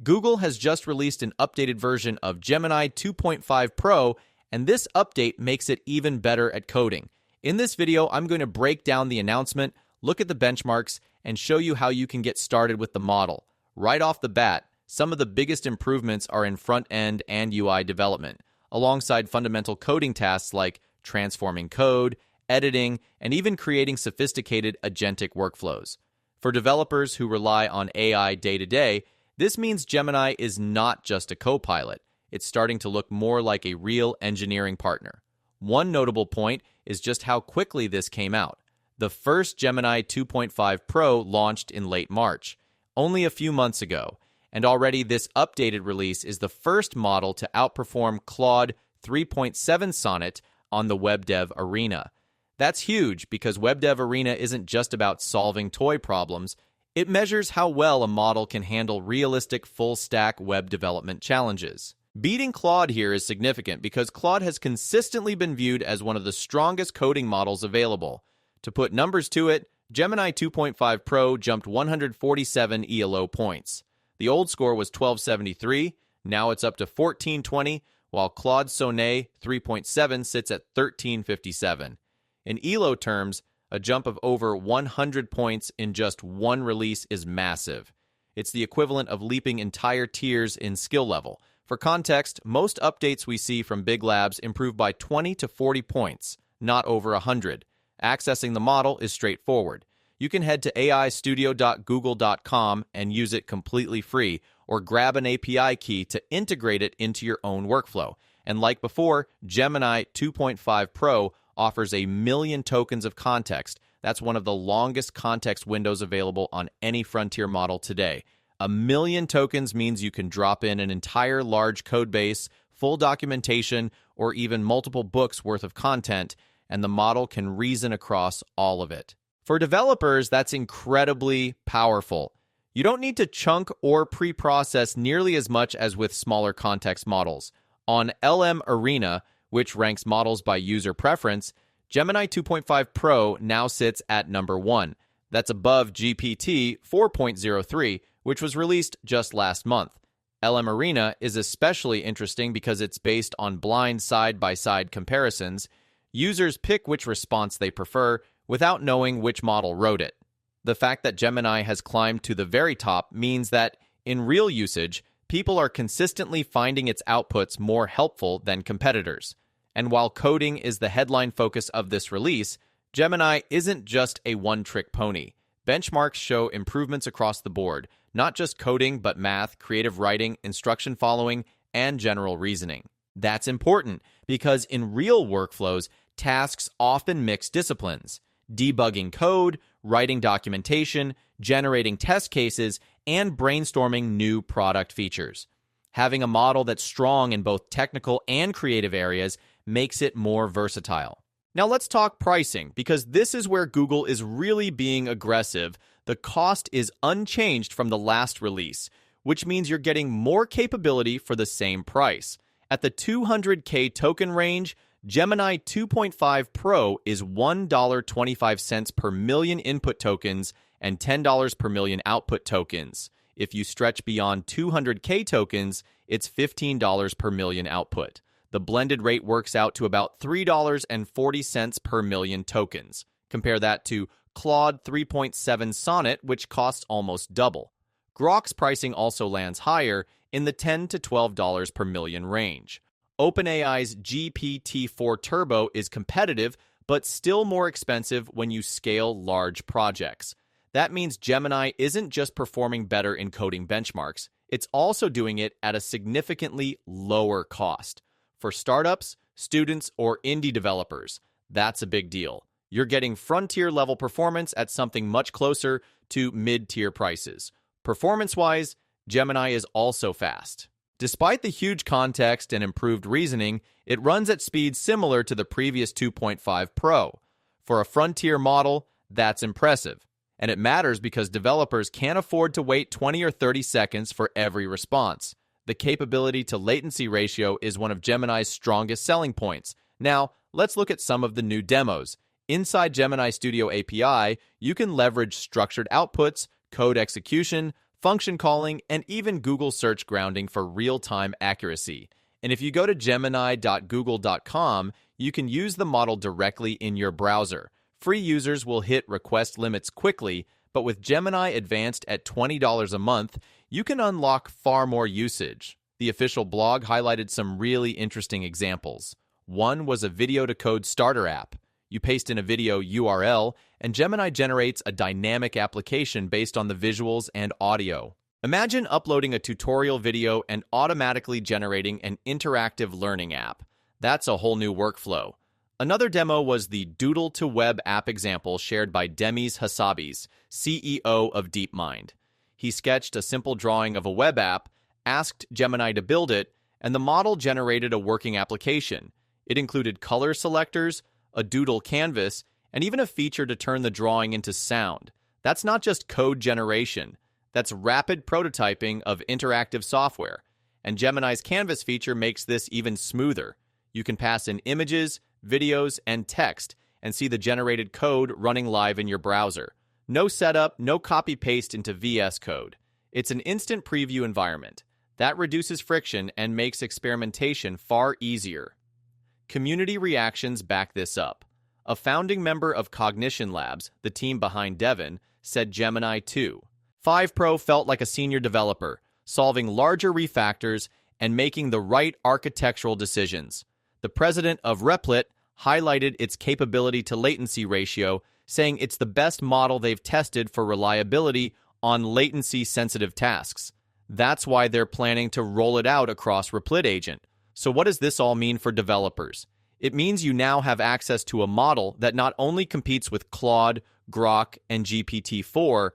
Google has just released an updated version of Gemini 2.5 Pro, and this update makes it even better at coding. In this video, I'm going to break down the announcement, look at the benchmarks, and show you how you can get started with the model. Right off the bat, some of the biggest improvements are in front-end and UI development, alongside fundamental coding tasks like transforming code, editing, and even creating sophisticated agentic workflows. For developers who rely on AI day-to-day, this means Gemini is not just a co-pilot. It's starting to look more like a real engineering partner. One notable point is just how quickly this came out. The first Gemini 2.5 Pro launched in late March, only a few months ago, and already this updated release is the first model to outperform Claude 3.7 Sonnet on the web dev arena. That's huge because web dev arena isn't just about solving toy problems. It measures how well a model can handle realistic full-stack web development challenges. Beating Claude here is significant because Claude has consistently been viewed as one of the strongest coding models available. To put numbers to it, Gemini 2.5 Pro jumped 147 ELO points. The old score was 1273, now it's up to 1420, while Claude Sonnet 3.7 sits at 1357. In ELO terms, a jump of over 100 points in just one release is massive. It's the equivalent of leaping entire tiers in skill level. For context, most updates we see from big labs improve by 20 to 40 points, not over 100. Accessing the model is straightforward. You can head to aistudio.google.com and use it completely free, or grab an API key to integrate it into your own workflow. And like before, Gemini 2.5 Pro offers 1 million tokens of context. That's one of the longest context windows available on any frontier model today. 1 million tokens means you can drop in an entire large code base, full documentation, or even multiple books worth of content, and the model can reason across all of it. For developers, that's incredibly powerful. You don't need to chunk or pre-process nearly as much as with smaller context models. On LM Arena, which ranks models by user preference, Gemini 2.5 Pro now sits at number 1. That's above GPT 4.03, which was released just last month. LM Arena is especially interesting because it's based on blind side-by-side comparisons. Users pick which response they prefer without knowing which model wrote it. The fact that Gemini has climbed to the very top means that, in real usage, people are consistently finding its outputs more helpful than competitors. And while coding is the headline focus of this release, Gemini isn't just a one-trick pony. Benchmarks show improvements across the board, not just coding, but math, creative writing, instruction following, and general reasoning. That's important because in real workflows, tasks often mix disciplines. Debugging code, writing documentation, generating test cases, and brainstorming new product features. Having a model that's strong in both technical and creative areas makes it more versatile. Now let's talk pricing, because this is where Google is really being aggressive. The cost is unchanged from the last release, which means you're getting more capability for the same price. At the 200K token range, Gemini 2.5 Pro is $1.25 per million input tokens and $10 per million output tokens. If you stretch beyond 200K tokens, it's $15 per million output. The blended rate works out to about $3.40 per million tokens. Compare that to Claude 3.7 Sonnet, which costs almost double. Grok's pricing also lands higher in the $10 to $12 per million range. OpenAI's GPT-4 Turbo is competitive, but still more expensive when you scale large projects. That means Gemini isn't just performing better in coding benchmarks, it's also doing it at a significantly lower cost. For startups, students, or indie developers, that's a big deal. You're getting frontier-level performance at something much closer to mid-tier prices. Performance-wise, Gemini is also fast. Despite the huge context and improved reasoning, it runs at speeds similar to the previous 2.5 Pro. For a frontier model, that's impressive. And it matters because developers can't afford to wait 20 or 30 seconds for every response. The capability to latency ratio is one of Gemini's strongest selling points. Now, let's look at some of the new demos. Inside Gemini Studio API, you can leverage structured outputs, code execution, function calling, and even Google search grounding for real-time accuracy. And if you go to gemini.google.com, you can use the model directly in your browser. Free users will hit request limits quickly, but with Gemini Advanced at $20 a month, you can unlock far more usage. The official blog highlighted some really interesting examples. One was a video-to-code starter app. You paste in a video URL, and Gemini generates a dynamic application based on the visuals and audio. Imagine uploading a tutorial video and automatically generating an interactive learning app. That's a whole new workflow. Another demo was the Doodle-to-Web app example shared by Demis Hassabis, CEO of DeepMind. He sketched a simple drawing of a web app, asked Gemini to build it, and the model generated a working application. It included color selectors, a doodle canvas, and even a feature to turn the drawing into sound. That's not just code generation. That's rapid prototyping of interactive software. And Gemini's Canvas feature makes this even smoother. You can pass in images, videos, and text, and see the generated code running live in your browser. No setup, no copy-paste into VS Code. It's an instant preview environment. That reduces friction and makes experimentation far easier. Community reactions back this up. A founding member of Cognition Labs, the team behind Devon, said Gemini 2.5 Pro felt like a senior developer, solving larger refactors and making the right architectural decisions. The president of Replit highlighted its capability to latency ratio, saying it's the best model they've tested for reliability on latency-sensitive tasks. That's why they're planning to roll it out across Replit Agent. So what does this all mean for developers? It means you now have access to a model that not only competes with Claude, Grok, and GPT-4,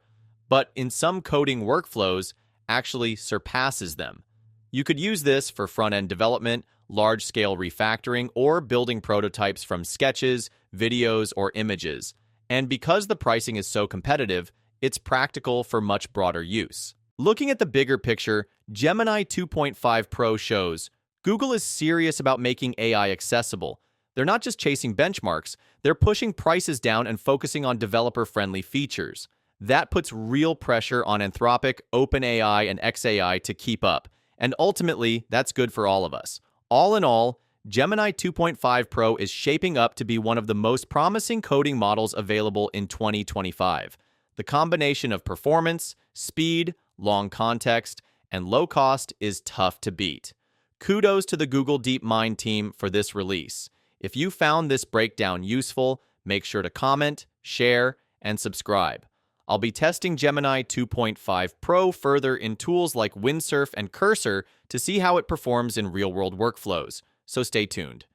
but in some coding workflows actually surpasses them. You could use this for front-end development, large-scale refactoring, or building prototypes from sketches, videos, or images. And because the pricing is so competitive, it's practical for much broader use. Looking at the bigger picture, Gemini 2.5 Pro shows Google is serious about making AI accessible. They're not just chasing benchmarks, they're pushing prices down and focusing on developer-friendly features. That puts real pressure on Anthropic, OpenAI, and xAI to keep up. And ultimately, that's good for all of us. All in all, Gemini 2.5 Pro is shaping up to be one of the most promising coding models available in 2025. The combination of performance, speed, long context, and low cost is tough to beat. Kudos to the Google DeepMind team for this release. If you found this breakdown useful, make sure to comment, share, and subscribe. I'll be testing Gemini 2.5 Pro further in tools like Windsurf and Cursor to see how it performs in real-world workflows, so stay tuned.